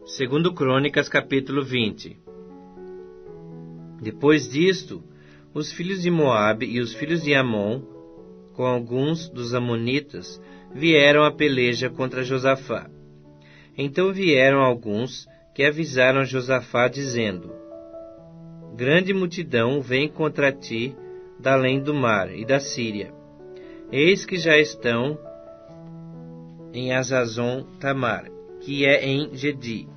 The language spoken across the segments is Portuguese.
Segundo Crônicas, capítulo 20. Depois disto, os filhos de Moabe e os filhos de Amon, com alguns dos amonitas, vieram à peleja contra Josafá. Então vieram alguns que avisaram a Josafá, dizendo: Grande multidão vem contra ti da além do mar e da Síria. Eis que já estão em Hazazon Tamar, que é em Gedi.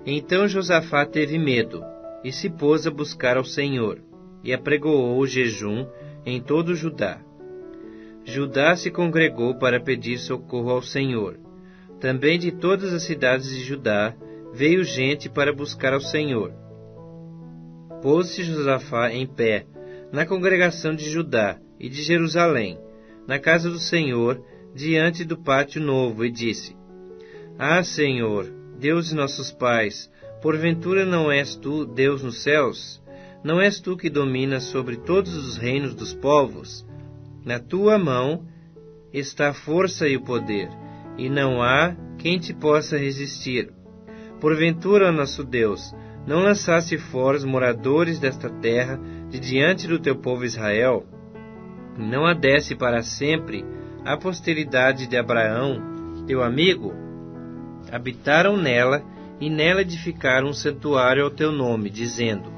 Então Josafá teve medo, e se pôs a buscar ao Senhor, e apregoou o jejum em todo Judá. Judá se congregou para pedir socorro ao Senhor. Também de todas as cidades de Judá veio gente para buscar ao Senhor. Pôs-se Josafá em pé, na congregação de Judá e de Jerusalém, na casa do Senhor, diante do pátio novo, e disse: Ah, Senhor, Deus de nossos pais, porventura não és tu Deus nos céus? Não és tu que dominas sobre todos os reinos dos povos? Na tua mão está a força e o poder, e não há quem te possa resistir. Porventura, nosso Deus, não lançaste fora os moradores desta terra de diante do teu povo Israel? Não a desse para sempre a posteridade de Abraão, teu amigo? Habitaram nela, e nela edificaram um santuário ao teu nome, dizendo: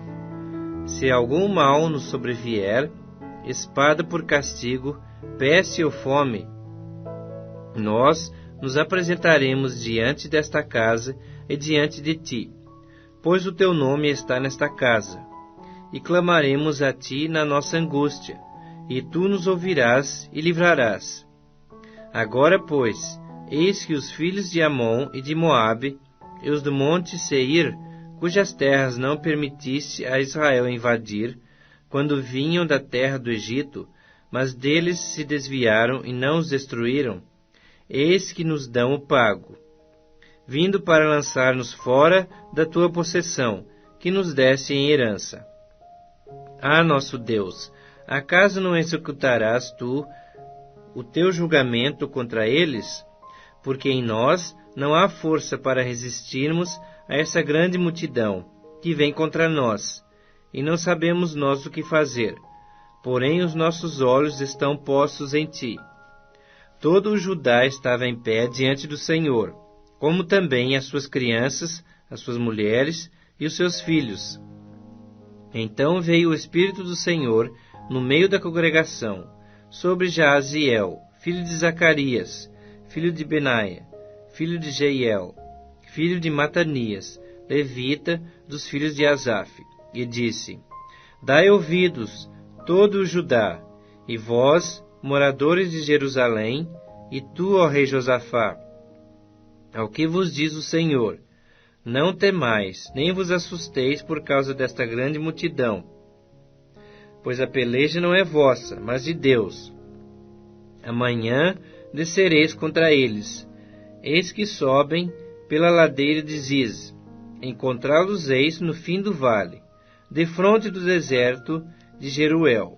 Se algum mal nos sobrevier, espada por castigo, peste ou fome, nós nos apresentaremos diante desta casa e diante de ti, pois o teu nome está nesta casa, e clamaremos a ti na nossa angústia, e tu nos ouvirás e livrarás. Agora, pois, eis que os filhos de Amon e de Moabe, e os do monte Seir, cujas terras não permitisse a Israel invadir, quando vinham da terra do Egito, mas deles se desviaram e não os destruíram, eis que nos dão o pago, vindo para lançar-nos fora da tua possessão, que nos desse em herança. Ah, nosso Deus, acaso não executarás tu o teu julgamento contra eles? Porque em nós não há força para resistirmos a essa grande multidão que vem contra nós, e não sabemos nós o que fazer. Porém os nossos olhos estão postos em ti. Todo o Judá estava em pé diante do Senhor, como também as suas crianças, as suas mulheres e os seus filhos. Então veio o Espírito do Senhor no meio da congregação, sobre Jaaziel, filho de Zacarias, filho de Benaia, filho de Jeiel, filho de Matanias, levita dos filhos de Asaf, e disse: Dai ouvidos, todo o Judá, e vós, moradores de Jerusalém, e tu, ó rei Josafá, ao que vos diz o Senhor: Não temais, nem vos assusteis por causa desta grande multidão, pois a peleja não é vossa, mas de Deus. Amanhã descereis contra eles. Eis que sobem pela ladeira de Ziz. Encontrá-los eis no fim do vale, defronte do deserto de Jeruel.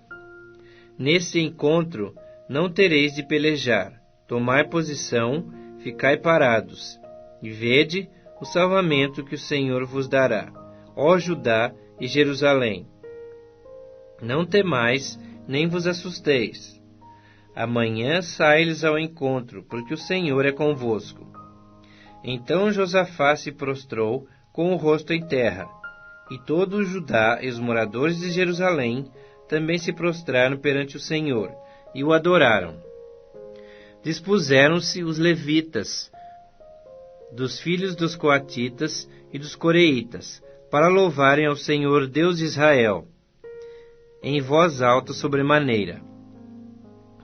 Nesse encontro não tereis de pelejar. Tomai posição, ficai parados, e vede o salvamento que o Senhor vos dará, ó Judá e Jerusalém. Não temais, nem vos assusteis. Amanhã sai-lhes ao encontro, porque o Senhor é convosco. Então Josafá se prostrou com o rosto em terra, e todo o Judá e os moradores de Jerusalém também se prostraram perante o Senhor, e o adoraram. Dispuseram-se os levitas, dos filhos dos coatitas e dos coreitas, para louvarem ao Senhor Deus de Israel, em voz alta sobremaneira.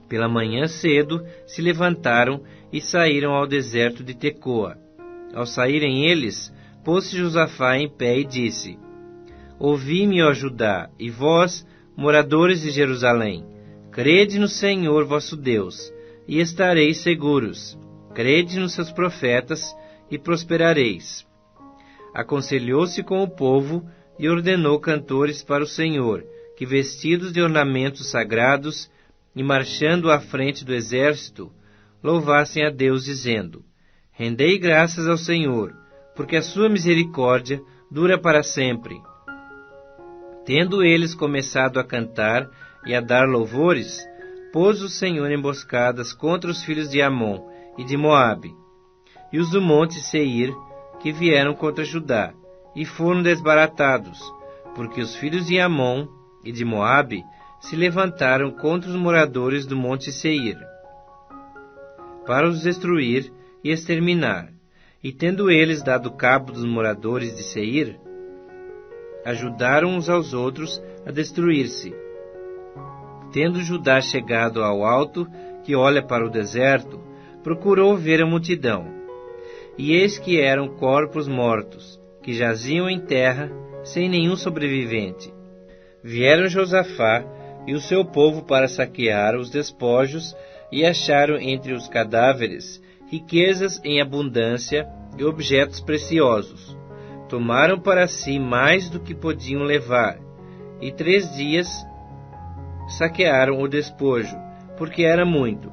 Pela manhã cedo se levantaram e saíram ao deserto de Tecoa. Ao saírem eles, pôs-se Josafá em pé e disse: Ouvi-me, ó Judá, e vós, moradores de Jerusalém, crede no Senhor vosso Deus, e estareis seguros. Crede nos seus profetas, e prosperareis. Aconselhou-se com o povo e ordenou cantores para o Senhor, que vestidos de ornamentos sagrados e marchando à frente do exército, louvassem a Deus, dizendo: Rendei graças ao Senhor, porque a sua misericórdia dura para sempre. Tendo eles começado a cantar e a dar louvores, pôs o Senhor emboscadas contra os filhos de Amon e de Moabe, e os do monte Seir, que vieram contra Judá, e foram desbaratados, porque os filhos de Amon e de Moabe se levantaram contra os moradores do monte Seir, para os destruir e exterminar. E tendo eles dado cabo dos moradores de Seir, ajudaram uns aos outros a destruir-se. Tendo Judá chegado ao alto, que olha para o deserto, procurou ver a multidão. E eis que eram corpos mortos, que jaziam em terra, sem nenhum sobrevivente. Vieram Josafá e o seu povo para saquear os despojos, e acharam entre os cadáveres riquezas em abundância e objetos preciosos. Tomaram para si mais do que podiam levar, e 3 dias saquearam o despojo, porque era muito.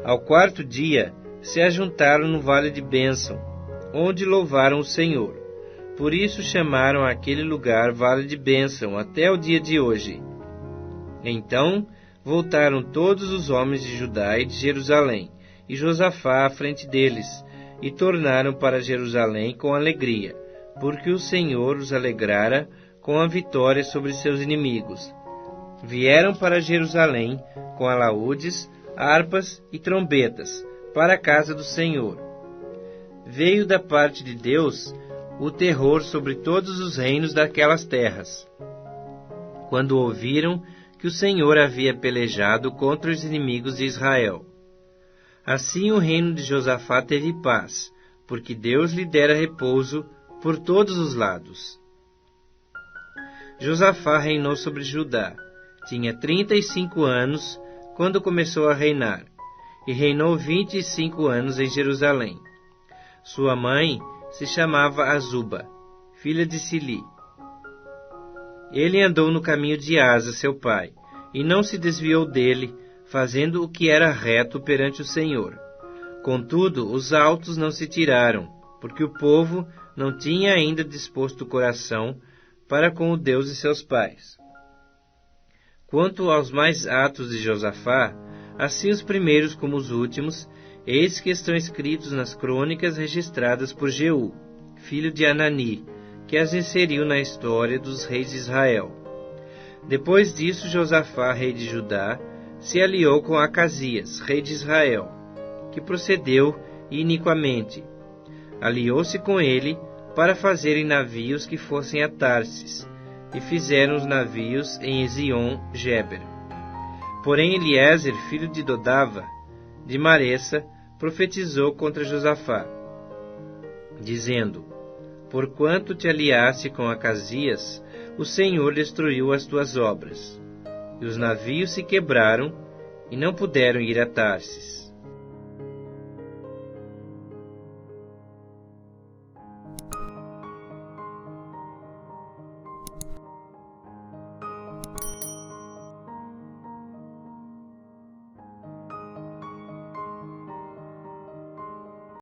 Ao 4º dia, se ajuntaram no vale de Bênção, onde louvaram o Senhor. Por isso chamaram aquele lugar Vale de Bênção até o dia de hoje. Então voltaram todos os homens de Judá e de Jerusalém, e Josafá à frente deles, e tornaram para Jerusalém com alegria, porque o Senhor os alegrara com a vitória sobre seus inimigos. Vieram para Jerusalém com alaúdes, harpas e trombetas, para a casa do Senhor. Veio da parte de Deus o terror sobre todos os reinos daquelas terras, quando ouviram que o Senhor havia pelejado contra os inimigos de Israel. Assim o reino de Josafá teve paz, porque Deus lhe dera repouso por todos os lados. Josafá reinou sobre Judá. Tinha 35 anos quando começou a reinar, e reinou 25 anos em Jerusalém. Sua mãe se chamava Azuba, filha de Sili. Ele andou no caminho de Asa, seu pai, e não se desviou dele, fazendo o que era reto perante o Senhor. Contudo, os altos não se tiraram, porque o povo não tinha ainda disposto o coração para com o Deus de seus pais. Quanto aos mais atos de Josafá, assim os primeiros como os últimos, eis que estão escritos nas crônicas registradas por Jeú, filho de Anani, que as inseriu na história dos reis de Israel. Depois disso, Josafá, rei de Judá, se aliou com Acasias, rei de Israel, que procedeu iniquamente. Aliou-se com ele para fazerem navios que fossem a Tarsis, e fizeram os navios em Ezion-Geber. Porém Eliezer, filho de Dodava, de Maressa, profetizou contra Josafá, dizendo: Porquanto te aliaste com Acasias, o Senhor destruiu as tuas obras. E os navios se quebraram, e não puderam ir a Tarsis.